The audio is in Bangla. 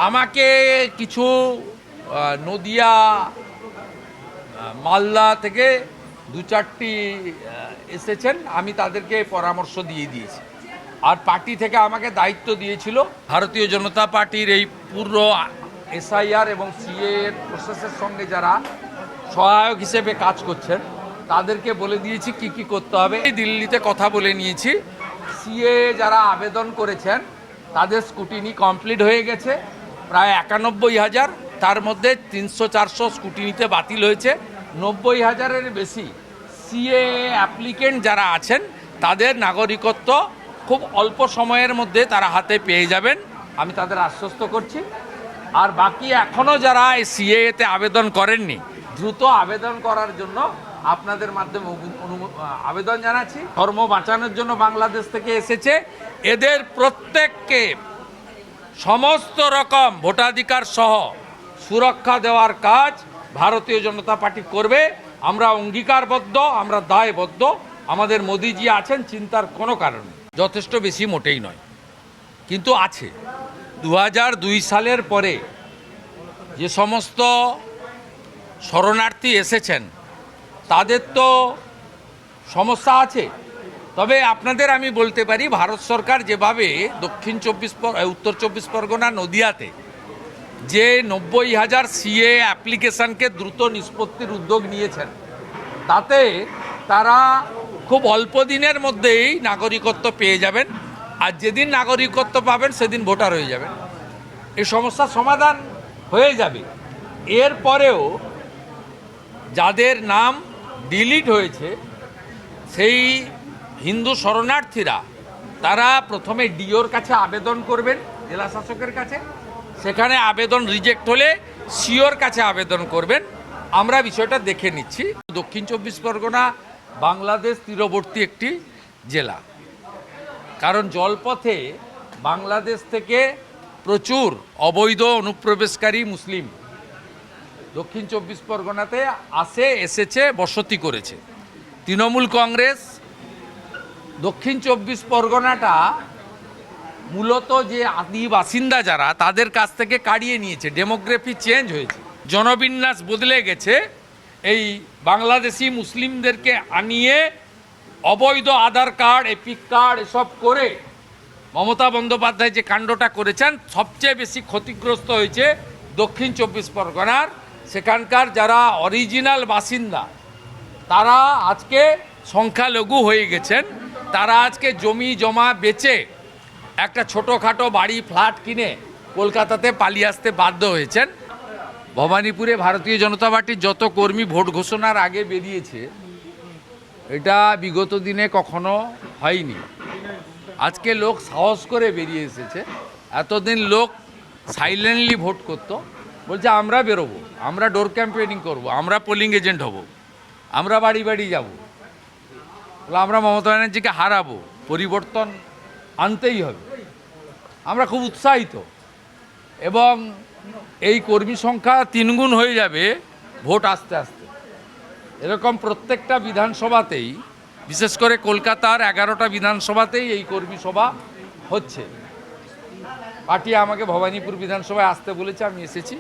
আমাকে কিছু নদিয়া মালদা থেকে দু চারটি এসেছেন, আমি তাদেরকে পরামর্শ দিয়ে দিয়েছি। আর পার্টি থেকে আমাকে দায়িত্ব দিয়েছিল ভারতীয় জনতা পার্টির এই পুরো এসআইআর এবং সিএ এর প্রসেসের সঙ্গে যারা সহায়ক হিসেবে কাজ করছেন তাদেরকে বলে দিয়েছি কি কি করতে হবে। দিল্লিতে কথা বলে নিয়েছি। সিএ যারা আবেদন করেছেন তাদের স্কুটিনি কমপ্লিট হয়ে গেছে প্রায় ৯১,০০০, তার মধ্যে ৩০০-৪০০ স্কুটিনিতে বাতিল হয়েছে। ৯০,০০০-এর বেশি সিএ অ্যাপ্লিকেন্ট যারা আছেন তাদের নাগরিকত্ব খুব অল্প সময়ের মধ্যে তারা হাতে পেয়ে যাবেন, আমি তাদের আশ্বস্ত করছি। আর বাকি এখনও যারা এই সিএতে আবেদন করেননি, দ্রুত আবেদন করার জন্য আপনাদের মাধ্যমে আবেদন জানাচ্ছি। ধর্ম বাঁচানোর জন্য বাংলাদেশ থেকে এসেছে, এদের প্রত্যেককে সমস্ত রকম ভোটাধিকার সহ সুরক্ষা দেওয়ার কাজ ভারতীয় জনতা পার্টি করবে। আমরা অঙ্গীকারবদ্ধ, আমরা দায়বদ্ধ। আমাদের মোদিজি আছেন, চিন্তার কোনো কারণ নেই। যথেষ্ট বেশি মোটেই নয়, কিন্তু আছে। ২০০২ সালের পরে যে সমস্ত শরণার্থী এসেছেন তাদের তো সমস্যা আছে, তবে আপনাদের আমি বলতে পারি ভারত সরকার যেভাবে উত্তর চব্বিশ পরগনা নদিয়াতে যে ৯০,০০০ সিএ অ্যাপ্লিকেশনকে দ্রুত নিষ্পত্তির উদ্যোগ নিয়েছেন, তাতে তারা খুব অল্প দিনের মধ্যেই নাগরিকত্ব পেয়ে যাবেন। আর যেদিন নাগরিকত্ব পাবেন সেদিন ভোটার হয়ে যাবেন। এই সমস্যার সমাধান হয়ে যাবে। এরপরেও যাদের নাম ডিলিট হয়েছে সেই হিন্দু শরণার্থীরা তারা প্রথমে ডিওর কাছে আবেদন করবেন, জেলা শাসকের কাছে। সেখানে আবেদন রিজেক্ট হলে সিওর কাছে আবেদন করবেন। আমরা বিষয়টা দেখে নিচ্ছি। দক্ষিণ চব্বিশ পরগনা বাংলাদেশ তীরবর্তী একটি জেলা, কারণ জলপথে বাংলাদেশ থেকে প্রচুর অবৈধ অনুপ্রবেশকারী মুসলিম দক্ষিণ চব্বিশ পরগনাতে এসেছে, বসতি করেছে। তৃণমূল কংগ্রেস দক্ষিণ চব্বিশ পরগনাটা মূলত যে আদি বাসিন্দা যারা তাদের কাছ থেকে কাড়িয়ে নিয়েছে। ডেমোগ্রাফি চেঞ্জ হয়েছে, জনবিন্যাস বদলে গেছে। এই বাংলাদেশি মুসলিমদেরকে আনিয়ে অবৈধ আধার কার্ড, এপিক কার্ড এসব করে মমতা বন্দ্যোপাধ্যায় যে কাণ্ডটা করেছেন, সবচেয়ে বেশি ক্ষতিগ্রস্ত হয়েছে দক্ষিণ চব্বিশ পরগনার। সেখানকার যারা অরিজিনাল বাসিন্দা তারা আজকে সংখ্যালঘু হয়ে গেছেন। তারা আজকে জমি জমা বেচে একটা ছোটোখাটো বাড়ি, ফ্ল্যাট কিনে কলকাতাতে পালিয়ে আসতে বাধ্য হয়েছেন। ভবানীপুরে ভারতীয় জনতা পার্টির যত কর্মী ভোট ঘোষণার আগে বেরিয়েছে, এটা বিগত দিনে কখনো হয়নি। আজকে লোক সাহস করে বেরিয়ে এসেছে। এতদিন লোক সাইলেন্টলি ভোট করতো, বলছে আমরা বেরোবো, আমরা ডোর ক্যাম্পেনিং করব, আমরা পোলিং এজেন্ট হব, আমরা বাড়ি বাড়ি যাব, আমরা মমতা ব্যানার্জিকে হারাবো, পরিবর্তন আনতেই হবে। আমরা খুব উৎসাহিত এবং এই কর্মী সংখ্যা ৩ গুণ হয়ে যাবে ভোট আস্তে আস্তে। এরকম প্রত্যেকটা বিধানসভাতেই, বিশেষ করে কলকাতার 11টা বিধানসভাতেই এই কর্মী সভা হচ্ছে। পার্টি আমাকে ভবানীপুর বিধানসভায় আসতে বলেছে, আমি এসেছি।